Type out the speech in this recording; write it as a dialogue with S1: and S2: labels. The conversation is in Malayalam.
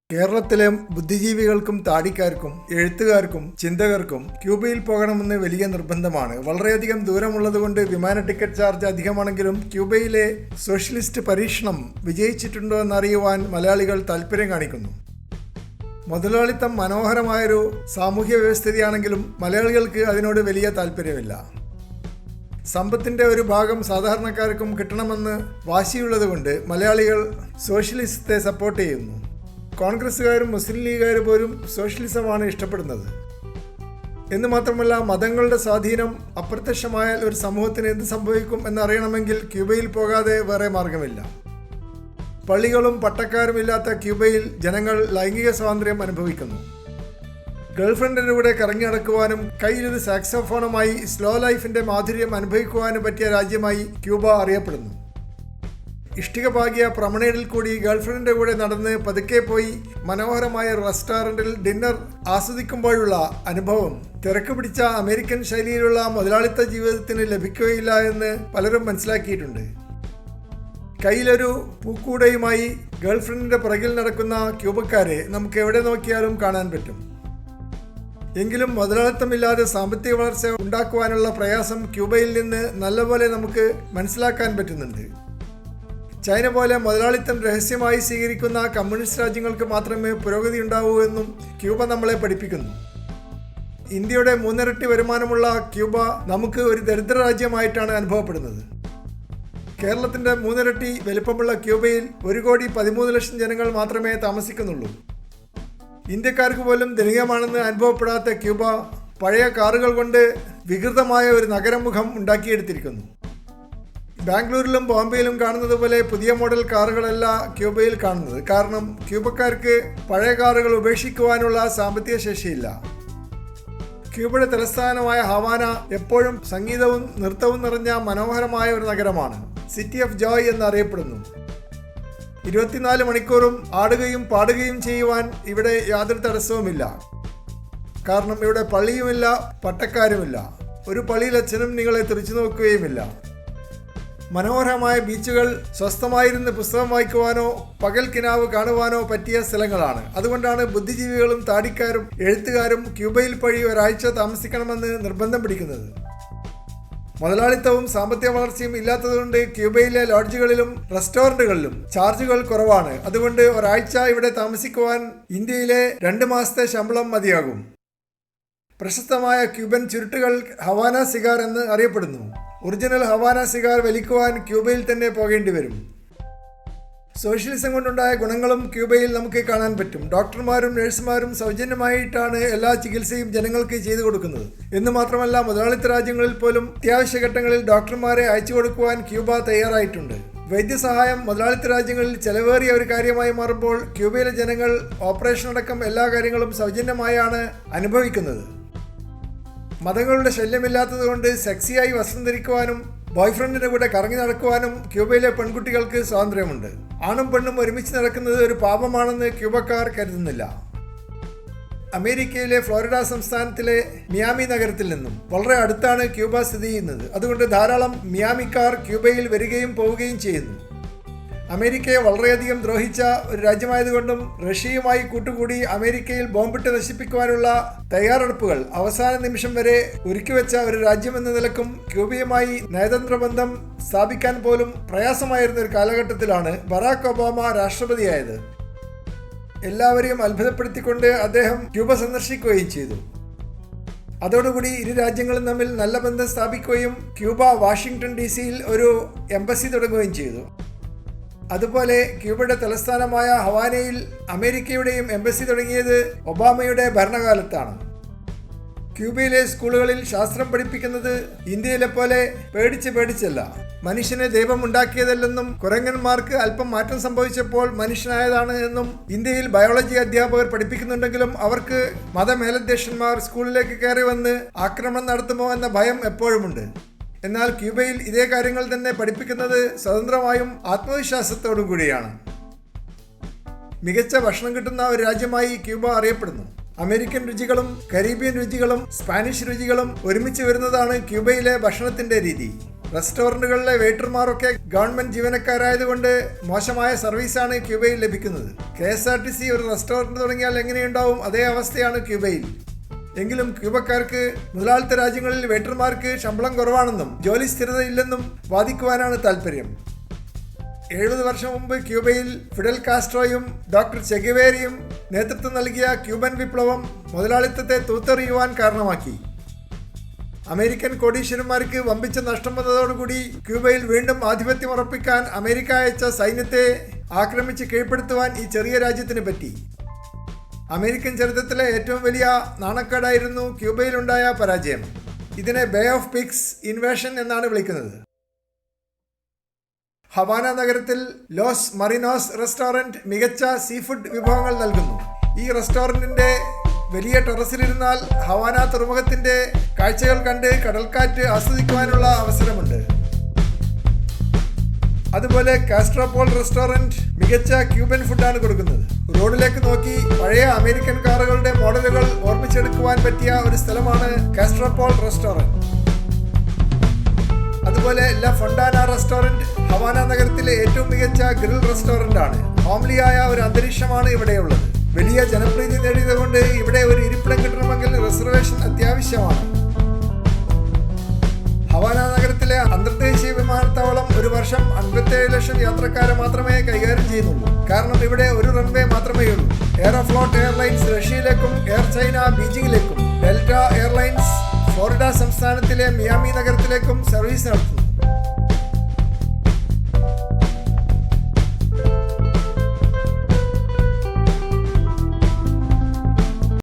S1: കേരളത്തിലെ ബുദ്ധിജീവികൾക്കും താടിക്കാർക്കും എഴുത്തുകാർക്കും ചിന്തകർക്കും ക്യൂബയിൽ പോകണമെന്ന് വലിയ നിർബന്ധമാണ്. വളരെയധികം ദൂരമുള്ളതുകൊണ്ട് വിമാന ടിക്കറ്റ് ചാർജ് അധികമാണെങ്കിലും ക്യൂബയിലെ സോഷ്യലിസ്റ്റ് പരീക്ഷണം വിജയിച്ചിട്ടുണ്ടോ എന്നറിയുവാൻ മലയാളികൾ താല്പര്യം കാണിക്കുന്നു. മുതലാളിത്തം മനോഹരമായൊരു സാമൂഹ്യ വ്യവസ്ഥിതിയാണെങ്കിലും മലയാളികൾക്ക് അതിനോട് വലിയ താല്പര്യമില്ല. സമ്പത്തിൻ്റെ ഒരു ഭാഗം സാധാരണക്കാർക്കും കിട്ടണമെന്ന് വാശിയുള്ളതുകൊണ്ട് മലയാളികൾ സോഷ്യലിസത്തെ സപ്പോർട്ട് ചെയ്യുന്നു. കോൺഗ്രസ്സുകാരും മുസ്ലിം ലീഗുകാർ പോലും സോഷ്യലിസമാണ് ഇഷ്ടപ്പെടുന്നത്. എന്ന് മാത്രമല്ല, മതങ്ങളുടെ സ്വാധീനം അപ്രത്യക്ഷമായാൽ ഒരു സമൂഹത്തിന് എന്ത് സംഭവിക്കും എന്നറിയണമെങ്കിൽ ക്യൂബയിൽ പോകാതെ വേറെ മാർഗമില്ല. പള്ളികളും പട്ടക്കാരും ഇല്ലാത്ത ക്യൂബയിൽ ജനങ്ങൾ ലൈംഗിക സ്വാതന്ത്ര്യം അനുഭവിക്കുന്നു. ഗേൾഫ്രണ്ടിൻ്റെ കൂടെ കറങ്ങി നടക്കുവാനും കയ്യിലൊരു സാക്സോഫോണുമായി സ്ലോ ലൈഫിൻ്റെ മാധുര്യം അനുഭവിക്കുവാനും പറ്റിയ രാജ്യമായി ക്യൂബ അറിയപ്പെടുന്നു. ഇഷ്ടിക പാകിയ പ്രമണയിടിൽ കൂടി ഗേൾഫ്രണ്ടിൻ്റെ കൂടെ നടന്ന് പതുക്കെ പോയി മനോഹരമായ റെസ്റ്റോറൻറ്റിൽ ഡിന്നർ ആസ്വദിക്കുമ്പോഴുള്ള അനുഭവം തിരക്ക് പിടിച്ച അമേരിക്കൻ ശൈലിയിലുള്ള മുതലാളിത്ത ജീവിതത്തിന് ലഭിക്കുകയില്ല എന്ന് പലരും മനസ്സിലാക്കിയിട്ടുണ്ട്. കയ്യിലൊരു പൂക്കൂടയുമായി ഗേൾഫ്രണ്ടിൻ്റെ പുറകിൽ നടക്കുന്ന ക്യൂബക്കാരെ നമുക്ക് എവിടെ നോക്കിയാലും കാണാൻ പറ്റും. എങ്കിലും മുതലാളിത്തമില്ലാതെ സാമ്പത്തിക വളർച്ച ഉണ്ടാക്കുവാനുള്ള പ്രയാസം ക്യൂബയിൽ നിന്ന് നല്ലപോലെ നമുക്ക് മനസ്സിലാക്കാൻ പറ്റുന്നുണ്ട്. ചൈന പോലെ മുതലാളിത്തം രഹസ്യമായി സ്വീകരിക്കുന്ന കമ്മ്യൂണിസ്റ്റ് രാജ്യങ്ങൾക്ക് മാത്രമേ പുരോഗതി ഉണ്ടാവൂ എന്നും ക്യൂബ നമ്മളെ പഠിപ്പിക്കുന്നു. ഇന്ത്യയുടെ 3 ഇരട്ടി വരുമാനമുള്ള ക്യൂബ നമുക്ക് ഒരു ദരിദ്ര രാജ്യമായിട്ടാണ് അനുഭവപ്പെടുന്നത്. കേരളത്തിൻ്റെ 3 ഇരട്ടി വലിപ്പമുള്ള ക്യൂബയിൽ 1,13,00,000 ജനങ്ങൾ മാത്രമേ താമസിക്കുന്നുള്ളൂ. ഇന്ത്യക്കാർക്ക് പോലും ധനികമാണെന്ന് അനുഭവപ്പെടാത്ത ക്യൂബ പഴയ കാറുകൾ കൊണ്ട് വികൃതമായ ഒരു നഗരമുഖം ഉണ്ടാക്കിയെടുത്തിരിക്കുന്നു. ബാംഗ്ലൂരിലും ബോംബെയിലും കാണുന്നത് പോലെ പുതിയ മോഡൽ കാറുകളല്ല ക്യൂബയിൽ കാണുന്നത്. കാരണം ക്യൂബക്കാർക്ക് പഴയ കാറുകൾ ഉപേക്ഷിക്കുവാനുള്ള സാമ്പത്തിക ശേഷിയില്ല. ക്യൂബയുടെ തലസ്ഥാനമായ ഹവാന എപ്പോഴും സംഗീതവും നൃത്തവും നിറഞ്ഞ മനോഹരമായ ഒരു നഗരമാണ്. സിറ്റി ഓഫ് ജോയ് എന്നറിയപ്പെടുന്നു. 24 മണിക്കൂറും ആടുകയും പാടുകയും ചെയ്യുവാൻ ഇവിടെ യാതൊരു തടസ്സവുമില്ല. കാരണം ഇവിടെ പള്ളിയുമില്ല, പട്ടക്കാരുമില്ല. ഒരു പള്ളിയിൽ അച്ഛനും നിങ്ങളെ തുറിച്ചു നോക്കുകയുമില്ല. മനോഹരമായ ബീച്ചുകൾ, സ്വസ്ഥമായിരുന്ന് പുസ്തകം വായിക്കുവാനോ പകൽ കിനാവ് കാണുവാനോ പറ്റിയ സ്ഥലങ്ങളാണ്. അതുകൊണ്ടാണ് ബുദ്ധിജീവികളും താടിക്കാരും എഴുത്തുകാരും ക്യൂബയിൽ പോയി ഒരാഴ്ച താമസിക്കണമെന്ന് നിർബന്ധം പിടിക്കുന്നത്. മുതലാളിത്തവും സാമ്പത്തിക വളർച്ചയും ഇല്ലാത്തതുകൊണ്ട് ക്യൂബയിലെ ലോഡ്ജുകളിലും റെസ്റ്റോറൻറ്റുകളിലും ചാർജുകൾ കുറവാണ്. അതുകൊണ്ട് ഒരാഴ്ച ഇവിടെ താമസിക്കുവാൻ ഇന്ത്യയിലെ 2 മാസത്തെ ശമ്പളം മതിയാകും. പ്രശസ്തമായ ക്യൂബൻ ചുരുട്ടുകൾ ഹവാന സിഗാർ എന്ന് അറിയപ്പെടുന്നു. ഒറിജിനൽ ഹവാന സിഗാർ വലിക്കുവാൻ ക്യൂബയിൽ തന്നെ പോകേണ്ടി വരും. സോഷ്യലിസം കൊണ്ടുണ്ടായ ഗുണങ്ങളും ക്യൂബയിൽ നമുക്ക് കാണാൻ പറ്റും. ഡോക്ടർമാരും നഴ്സുമാരും സൗജന്യമായിട്ടാണ് എല്ലാ ചികിത്സയും ജനങ്ങൾക്ക് ചെയ്തു കൊടുക്കുന്നത്. എന്ന് മാത്രമല്ല, മുതലാളിത്ത രാജ്യങ്ങളിൽ പോലും അത്യാവശ്യ ഘട്ടങ്ങളിൽ ഡോക്ടർമാരെ അയച്ചു കൊടുക്കുവാൻ ക്യൂബ തയ്യാറായിട്ടുണ്ട്. വൈദ്യസഹായം മുതലാളിത്ത രാജ്യങ്ങളിൽ ചെലവേറിയ ഒരു കാര്യമായി മാറുമ്പോൾ ക്യൂബയിലെ ജനങ്ങൾ ഓപ്പറേഷൻ അടക്കം എല്ലാ കാര്യങ്ങളും സൗജന്യമായാണ് അനുഭവിക്കുന്നത്. മതങ്ങളുടെ ശല്യമില്ലാത്തതുകൊണ്ട് സെക്സിയായി വസ്ത്രം ധരിക്കുവാനും ബോയ്ഫ്രണ്ടിൻ്റെ കൂടെ കറങ്ങി നടക്കുവാനും ക്യൂബയിലെ പെൺകുട്ടികൾക്ക് സ്വാതന്ത്ര്യമുണ്ട്. ആണും പെണ്ണും ഒരുമിച്ച് നടക്കുന്നത് ഒരു പാപമാണെന്ന് ക്യൂബക്കാർ കരുതുന്നില്ല. അമേരിക്കയിലെ ഫ്ലോറിഡ സംസ്ഥാനത്തിലെ മിയാമി നഗരത്തിൽ നിന്നും വളരെ അടുത്താണ് ക്യൂബ സ്ഥിതി ചെയ്യുന്നത്. അതുകൊണ്ട് ധാരാളം മിയാമിക്കാർ ക്യൂബയിൽ വരികയും പോവുകയും ചെയ്യുന്നു. അമേരിക്കയെ വളരെയധികം ദ്രോഹിച്ച ഒരു രാജ്യമായതുകൊണ്ടും റഷ്യയുമായി കൂട്ടുകൂടി അമേരിക്കയിൽ ബോംബിട്ട് നശിപ്പിക്കുവാനുള്ള തയ്യാറെടുപ്പുകൾ അവസാന നിമിഷം വരെ ഒരുക്കിവെച്ച ഒരു രാജ്യമെന്ന നിലക്കും ക്യൂബയുമായി നയതന്ത്ര ബന്ധം സ്ഥാപിക്കാൻ പോലും പ്രയാസമായിരുന്ന ഒരു കാലഘട്ടത്തിലാണ് ബറാക് ഒബാമ രാഷ്ട്രപതിയായത്. എല്ലാവരെയും അത്ഭുതപ്പെടുത്തിക്കൊണ്ട് അദ്ദേഹം ക്യൂബ സന്ദർശിക്കുകയും ചെയ്തു. അതോടുകൂടി ഇരു രാജ്യങ്ങളും തമ്മിൽ നല്ല ബന്ധം സ്ഥാപിക്കുകയും ക്യൂബ വാഷിംഗ്ടൺ DC-യിൽ ഒരു എംബസി തുടങ്ങുകയും ചെയ്തു. അതുപോലെ ക്യൂബയുടെ തലസ്ഥാനമായ ഹവാനയിൽ അമേരിക്കയുടെയും എംബസി തുടങ്ങിയത് ഒബാമയുടെ ഭരണകാലത്താണ്. ക്യൂബയിലെ സ്കൂളുകളിൽ ശാസ്ത്രം പഠിപ്പിക്കുന്നത് ഇന്ത്യയിലെ പോലെ പേടിച്ചല്ല. മനുഷ്യനെ ദൈവം ഉണ്ടാക്കിയതല്ലെന്നും കുരങ്ങന്മാർക്ക് അല്പം മാറ്റം സംഭവിച്ചപ്പോൾ മനുഷ്യനായതാണ് എന്നും ഇന്ത്യയിൽ ബയോളജി അധ്യാപകർ പഠിപ്പിക്കുന്നുണ്ടെങ്കിലും അവർക്ക് മതമേലധ്യക്ഷന്മാർ സ്കൂളിലേക്ക് കയറി വന്ന് ആക്രമണം നടത്തുമോ എന്ന ഭയം എപ്പോഴുമുണ്ട്. എന്നാൽ ക്യൂബയിൽ ഇതേ കാര്യങ്ങൾ തന്നെ പഠിപ്പിക്കുന്നത് സ്വതന്ത്രമായും ആത്മവിശ്വാസത്തോടും കൂടിയാണ്. മികച്ച ഭക്ഷണം കിട്ടുന്ന ഒരു രാജ്യമായി ക്യൂബ അറിയപ്പെടുന്നു. അമേരിക്കൻ രുചികളും കരീബിയൻ രുചികളും സ്പാനിഷ് രുചികളും ഒരുമിച്ച് വരുന്നതാണ് ക്യൂബയിലെ ഭക്ഷണത്തിൻ്റെ രീതി. റെസ്റ്റോറൻറ്റുകളിലെ വെയിറ്റർമാരൊക്കെ ഗവൺമെന്റ് ജീവനക്കാരായതുകൊണ്ട് മോശമായ സർവീസാണ് ക്യൂബയിൽ ലഭിക്കുന്നത്. KSRTC ഒരു റെസ്റ്റോറൻറ്റ് തുടങ്ങിയാൽ എങ്ങനെയുണ്ടാവും അതേ അവസ്ഥയാണ് ക്യൂബയിൽ. എങ്കിലും ക്യൂബക്കാർക്ക് മുതലാളിത്ത രാജ്യങ്ങളിൽ വെയിറ്റർമാർക്ക് ശമ്പളം കുറവാണെന്നും ജോലി സ്ഥിരതയില്ലെന്നും വാദിക്കുവാനാണ് താല്പര്യം. 70 വർഷം മുമ്പ് ക്യൂബയിൽ ഫിഡൽ കാസ്ട്രോയും ഡോക്ടർ ചെഗുവേരയും നേതൃത്വം നൽകിയ ക്യൂബൻ വിപ്ലവം മുതലാളിത്തത്തെ തൂത്തെറിയുവാൻ കാരണമാക്കി. അമേരിക്കൻ കോടീശ്വരന്മാർക്ക് വമ്പിച്ച നഷ്ടം വന്നതോടുകൂടി ക്യൂബയിൽ വീണ്ടും ആധിപത്യം ഉറപ്പിക്കാൻ അമേരിക്ക അയച്ച സൈന്യത്തെ ആക്രമിച്ച് കീഴ്പ്പെടുത്തുവാൻ ഈ ചെറിയ രാജ്യത്തിന് പറ്റി. അമേരിക്കൻ ചരിത്രത്തിലെ ഏറ്റവും വലിയ നാണക്കേടായിരുന്നു ക്യൂബയിലുണ്ടായ പരാജയം. ഇതിനെ ബേ ഓഫ് പിഗ്സ് ഇൻവേഷൻ എന്നാണ് വിളിക്കുന്നത്. ഹവാന നഗരത്തിൽ ലോസ് മറിനോസ് റെസ്റ്റോറൻറ്റ് മികച്ച സീ ഫുഡ് വിഭവങ്ങൾ നൽകുന്നു. ഈ റെസ്റ്റോറൻറ്റിൻ്റെ വലിയ ടെറസിലിരുന്നാൽ ഹവാന തുറമുഖത്തിൻ്റെ കാഴ്ചകൾ കണ്ട് കടൽക്കാറ്റ് ആസ്വദിക്കുവാനുള്ള അവസരമുണ്ട്. അതുപോലെ കാസ്ട്രോപോൾ റെസ്റ്റോറൻറ്റ് മികച്ച ക്യൂബൻ ഫുഡാണ് കൊടുക്കുന്നത്. റോഡിലേക്ക് നോക്കി പഴയ അമേരിക്കൻ കാറുകളുടെ മോഡലുകൾ ഓർമ്മിച്ചെടുക്കുവാൻ പറ്റിയ ഒരു സ്ഥലമാണ് കാസ്ട്രോപോൾ റെസ്റ്റോറൻറ്റ്. അതുപോലെ ല ഫൊണ്ടാന റെസ്റ്റോറൻറ്റ് ഹവാന നഗരത്തിലെ ഏറ്റവും മികച്ച ഗ്രിൽ റെസ്റ്റോറൻ്റ് ആണ്. ഹോംലിയായ ഒരു അന്തരീക്ഷമാണ് ഇവിടെയുള്ളത്. വലിയ ജനപ്രീതി നേടിയതുകൊണ്ട് ഇവിടെ ഒരു ഇരിപ്പിടം കിട്ടണമെങ്കിൽ റിസർവേഷൻ അത്യാവശ്യമാണ്. ഹവാന നഗരത്തിലെ അന്തർദേശീയ വിമാനത്താവളം ഒരു വർഷം 57 ലക്ഷം യാത്രക്കാരെ മാത്രമേ കൈകാര്യം ചെയ്യുന്നുള്ളൂ. കാരണം ഇവിടെ ഒരു റൺവേ മാത്രമേ ഉള്ളൂ. എയറോഫ്ലോട്ട് എയർലൈൻസ് റഷ്യയിലേക്കും എയർ ചൈന ബീജിംഗിലേക്കും, ഡെൽറ്റ എയർലൈൻസ് ഫ്ലോറിഡ സംസ്ഥാനത്തിലെ മിയാമി നഗരത്തിലേക്കും സർവീസ് നടത്തുന്നു.